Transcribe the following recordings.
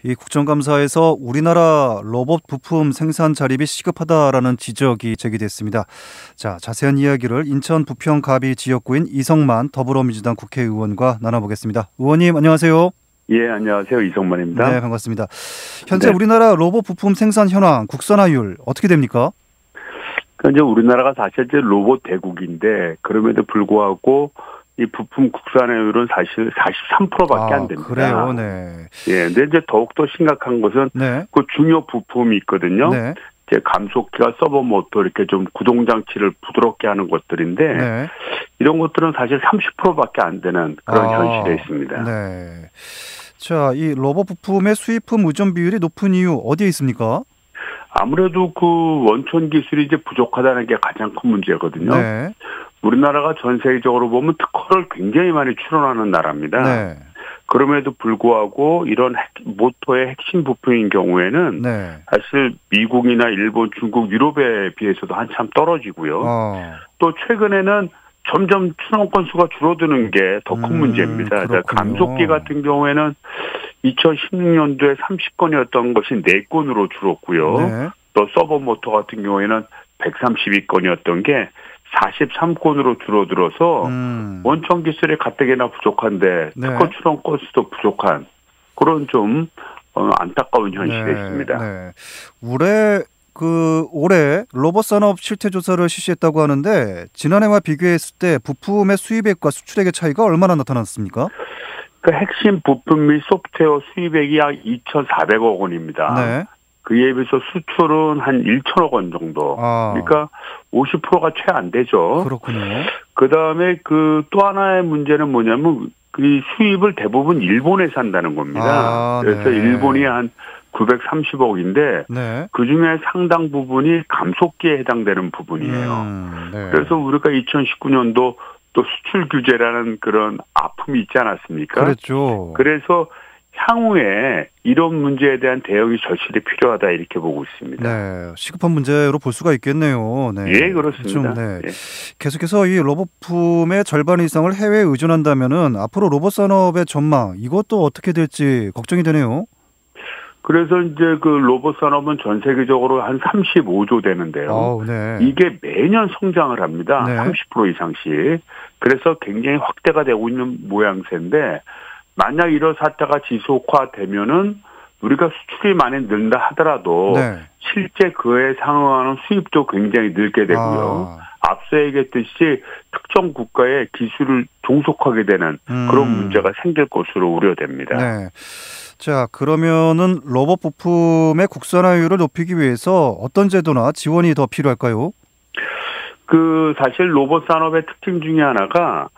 이 국정감사에서 우리나라 로봇 부품 생산 자립이 시급하다라는 지적이 제기됐습니다. 자, 자세한 이야기를 인천 부평갑이 지역구인 이성만 더불어민주당 국회의원과 나눠보겠습니다. 의원님 안녕하세요. 예, 안녕하세요. 이성만입니다. 네, 반갑습니다. 현재 우리나라 로봇 부품 생산 현황, 국산화율 어떻게 됩니까? 현재 우리나라가 사실 이제 로봇 대국인데 그럼에도 불구하고 이 부품 국산화율은 사실 43%밖에 안 됩니다. 그래요, 네. 예, 근데 이제 더욱더 심각한 것은 그 중요 부품이 있거든요. 네. 이제 감속기와 서버 모터 이렇게 좀 구동 장치를 부드럽게 하는 것들인데 이런 것들은 사실 30%밖에 안 되는 그런 현실에 있습니다. 네. 자, 이 로봇 부품의 수입품 의존 비율이 높은 이유 어디에 있습니까? 아무래도 그 원천 기술이 이제 부족하다는 게 가장 큰 문제거든요. 네. 우리나라가 전 세계적으로 보면 특허를 굉장히 많이 출원하는 나라입니다. 네. 그럼에도 불구하고 이런 모터의 핵심 부품인 경우에는 사실 미국이나 일본, 중국, 유럽에 비해서도 한참 떨어지고요. 또 최근에는 점점 출원 건수가 줄어드는 게 더 큰 문제입니다. 감속기 같은 경우에는 2016년도에 30건이었던 것이 4건으로 줄었고요. 또 서버 모터 같은 경우에는 132건이었던 게 43건으로 줄어들어서 원천 기술이 가뜩이나 부족한데 특허 출원 건수도 부족한 그런 좀 안타까운 현실에 있습니다. 올해 로봇 산업 실태 조사를 실시했다고 하는데 지난해와 비교했을 때 부품의 수입액과 수출액의 차이가 얼마나 나타났습니까? 그 핵심 부품 및 소프트웨어 수입액이 약 2,400억 원입니다. 그에 비해서 수출은 한 1천억 원 정도. 그러니까 50%가 채 안 되죠. 그렇군요. 그다음에 그 또 하나의 문제는 뭐냐면 그 수입을 대부분 일본에서 한다는 겁니다. 그래서 일본이 한 930억인데 그중에 상당 부분이 감속기에 해당되는 부분이에요. 그래서 우리가 2019년도 또 수출 규제라는 그런 아픔이 있지 않았습니까? 그렇죠. 그래서 향후에 이런 문제에 대한 대응이 절실히 필요하다 이렇게 보고 있습니다. 네, 시급한 문제로 볼 수가 있겠네요. 예, 그렇습니다. 계속해서 이 로봇품의 절반 이상을 해외에 의존한다면은 앞으로 로봇 산업의 전망 이것도 어떻게 될지 걱정이 되네요. 그래서 이제 그 로봇 산업은 전 세계적으로 한 35조 되는데요. 이게 매년 성장을 합니다. 30% 이상씩. 그래서 굉장히 확대가 되고 있는 모양새인데 만약 이런 사태가 지속화되면은 우리가 수출이 많이 는다 하더라도 실제 그에 상응하는 수입도 굉장히 늘게 되고요. 앞서 얘기했듯이 특정 국가의 기술을 종속하게 되는 그런 문제가 생길 것으로 우려됩니다. 자, 그러면은 로봇 부품의 국산화율을 높이기 위해서 어떤 제도나 지원이 더 필요할까요? 그 사실 로봇 산업의 특징 중에 하나가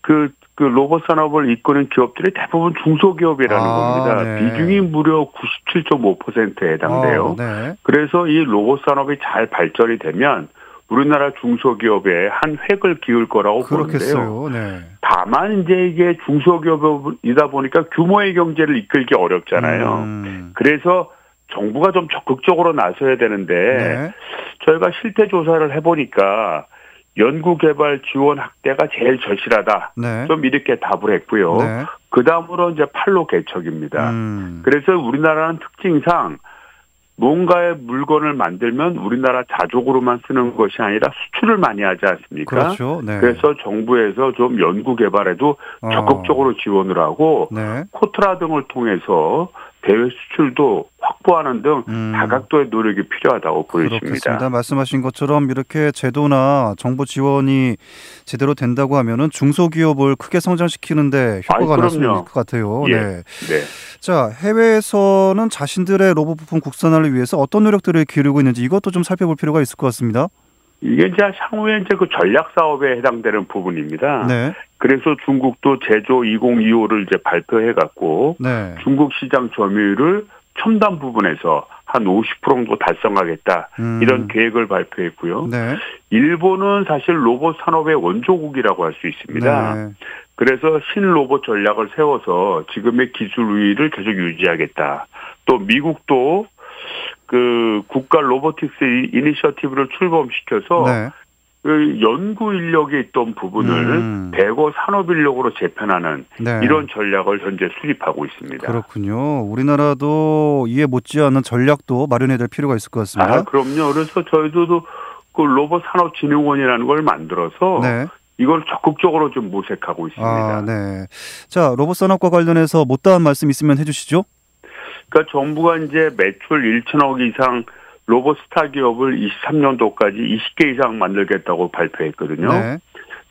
그 로봇 산업을 이끄는 기업들이 대부분 중소기업이라는 겁니다. 비중이 무려 97.5%에 해당돼요. 그래서 이 로봇 산업이 잘 발전이 되면 우리나라 중소기업에 한 획을 기울 거라고 보는데요. 다만 이제 이게 중소기업이다 보니까 규모의 경제를 이끌기 어렵잖아요. 그래서 정부가 좀 적극적으로 나서야 되는데 저희가 실태 조사를 해보니까 연구개발 지원 확대가 제일 절실하다. 좀 이렇게 답을 했고요. 그 다음으로 이제 판로 개척입니다. 그래서 우리나라는 특징상 뭔가의 물건을 만들면 우리나라 자족으로만 쓰는 것이 아니라 수출을 많이 하지 않습니까? 그래서 정부에서 좀 연구개발에도 적극적으로 지원을 하고 코트라 등을 통해서 대외 수출도 확보하는 등 다각도의 노력이 필요하다고 보여집니다. 그렇습니다. 말씀하신 것처럼 이렇게 제도나 정부 지원이 제대로 된다고 하면은 중소기업을 크게 성장시키는데 효과가 날 수 있을 것 같아요. 자, 해외에서는 자신들의 로봇 부품 국산화를 위해서 어떤 노력들을 기울이고 있는지 이것도 좀 살펴볼 필요가 있을 것 같습니다. 이게 이제 향후에 이제 그 전략 사업에 해당되는 부분입니다. 그래서 중국도 제조 2025를 이제 발표해 갖고 중국 시장 점유율을 첨단 부분에서 한 50% 정도 달성하겠다 이런 계획을 발표했고요. 일본은 사실 로봇 산업의 원조국이라고 할 수 있습니다. 그래서 신로봇 전략을 세워서 지금의 기술 우위를 계속 유지하겠다. 또 미국도 그 국가 로보틱스 이니셔티브를 출범시켜서 그 연구 인력에 있던 부분을 대거 산업 인력으로 재편하는 네. 이런 전략을 현재 수립하고 있습니다. 그렇군요. 우리나라도 이에 못지않은 전략도 마련해야 될 필요가 있을 것 같습니다. 그럼요. 그래서 저희도 그 로봇 산업진흥원이라는 걸 만들어서 네. 이걸 적극적으로 좀 모색하고 있습니다. 네. 자, 로봇 산업과 관련해서 못다한 말씀 있으면 해주시죠. 그러니까 정부가 이제 매출 1천억 이상 로봇 스타 기업을 23년도까지 20개 이상 만들겠다고 발표했거든요. 네.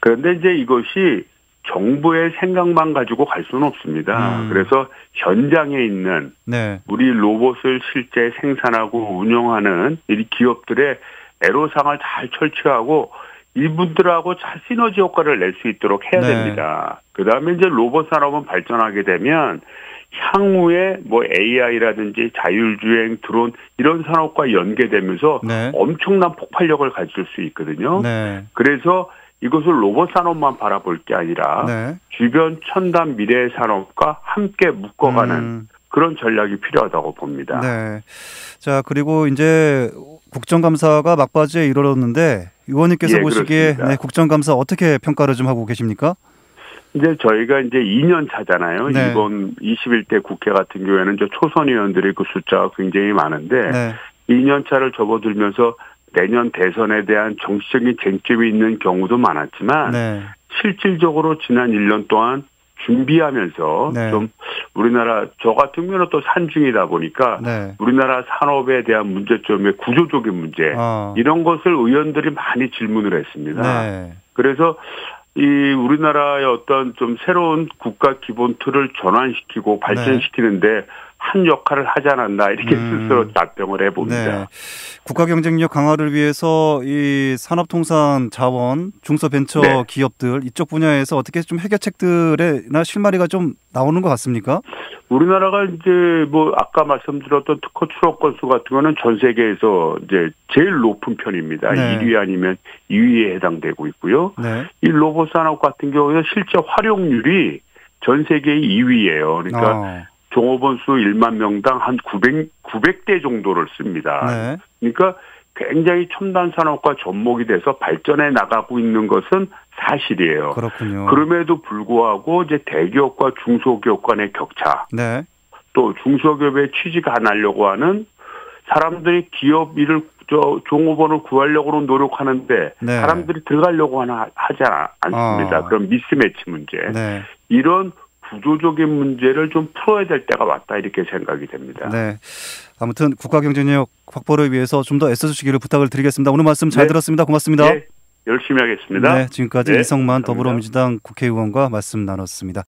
그런데 이제 이것이 정부의 생각만 가지고 갈 수는 없습니다. 그래서 현장에 있는 네. 우리 로봇을 실제 생산하고 운영하는 이 기업들의 애로사항을 잘 철저하고 이분들하고 잘 시너지 효과를 낼 수 있도록 해야 네. 됩니다. 그다음에 이제 로봇 산업은 발전하게 되면 향후에 뭐 AI라든지 자율주행, 드론 이런 산업과 연계되면서 네. 엄청난 폭발력을 가질 수 있거든요. 네. 그래서 이것을 로봇 산업만 바라볼 게 아니라 네. 주변 첨단 미래 산업과 함께 묶어가는 그런 전략이 필요하다고 봅니다. 네. 자, 그리고 이제 국정감사가 막바지에 이르렀는데 의원님께서 보시기에 네, 국정감사 어떻게 평가를 좀 하고 계십니까? 이제 저희가 이제 2년 차잖아요. 네. 이번 21대 국회 같은 경우에는 저 초선 의원들의 그 숫자가 굉장히 많은데 네. 2년 차를 접어들면서 내년 대선에 대한 정치적인 쟁점이 있는 경우도 많았지만 네. 실질적으로 지난 1년 동안 준비하면서 네. 좀 우리나라 저 같은 경우는 또 산중이다 보니까 네. 우리나라 산업에 대한 문제점의 구조적인 문제 이런 것을 의원들이 많이 질문을 했습니다. 네. 그래서 이 우리나라의 어떤 좀 새로운 국가 기본 틀을 전환시키고 발전시키는데 네. 한 역할을 하지 않았나 이렇게 스스로 답변을 해봅니다. 네. 국가 경쟁력 강화를 위해서 이 산업통상 자원, 중소벤처 네. 기업들 이쪽 분야에서 어떻게 좀 해결책들이나 실마리가 좀 나오는 것 같습니까? 우리나라가 이제 뭐 아까 말씀드렸던 특허 출원 건수 같은 거는 전 세계에서 이제 제일 높은 편입니다. 네. 1위 아니면 2위에 해당되고 있고요. 네. 이 로봇 산업 같은 경우에는 실제 활용률이 전 세계 2위예요. 그러니까 종업원 수 1만 명당 한 900대 정도를 씁니다. 네. 그러니까 굉장히 첨단 산업과 접목이 돼서 발전해 나가고 있는 것은 사실이에요. 그렇군요. 그럼에도 불구하고 이제 대기업과 중소기업 간의 격차, 네. 또 중소기업에 취직 안 하려고 하는 사람들이 기업 일을 종업원을 구하려고는 노력하는데 네. 사람들이 들어가려고 하지 않습니다. 그런 미스매치 문제. 네. 이런 구조적인 문제를 좀 풀어야 될 때가 왔다 이렇게 생각이 됩니다. 네. 아무튼 국가 경쟁력 확보를 위해서 좀 더 애써주시기를 부탁을 드리겠습니다. 오늘 말씀 잘 들었습니다. 고맙습니다. 네. 열심히 하겠습니다. 네. 지금까지 이성만 더불어민주당 국회의원과 말씀 나눴습니다.